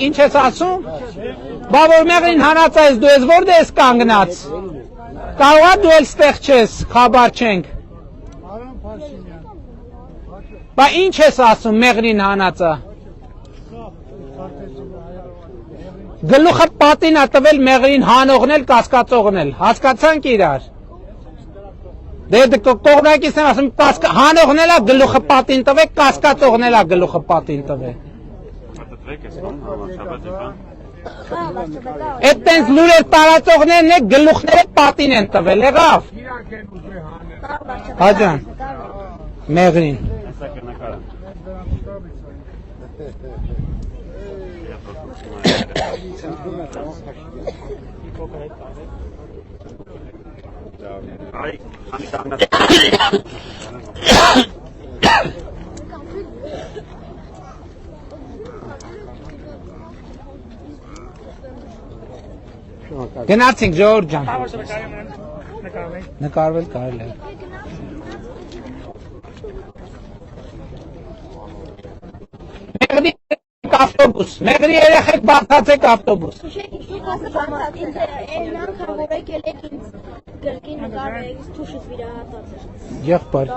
Ինչ ես ասում? Բա որ մեղրին հանած ես դու ես որտե ես կանգնած? Կարող է դու էլ ստեղ չես, խաբար չենք։ Բա ինչ ես ասում մեղրին հանածը։ Գլուխը պատին է տվել մեղրին հանողն էլ կասկածողն էլ, հասկացանք իրար։ Դե կողմնակից եմ ասում հանողն էլ է գլուխը պատին տվել, կասկածողն էլ է գլուխը պատին տվել։ Այդ տենց լուրեր տարածողներն է գլուխները պատին են տվել, եղավ։ Հաջան, մեղրին։ Գնացինք ժողովուրդ ջան։ Նկարվել կարելի է։ Մեղրի ավտոբուս, մեղրի երեխեք բարձացեք ավտոբուս։ Եղբայր։